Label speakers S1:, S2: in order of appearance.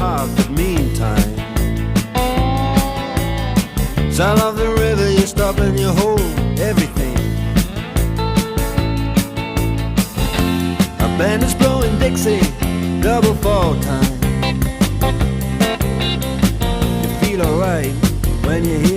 S1: heart, but meantime, sound of the river, you stop and you hold everything. A band is blowing Dixie, double fall time. You feel alright when you hear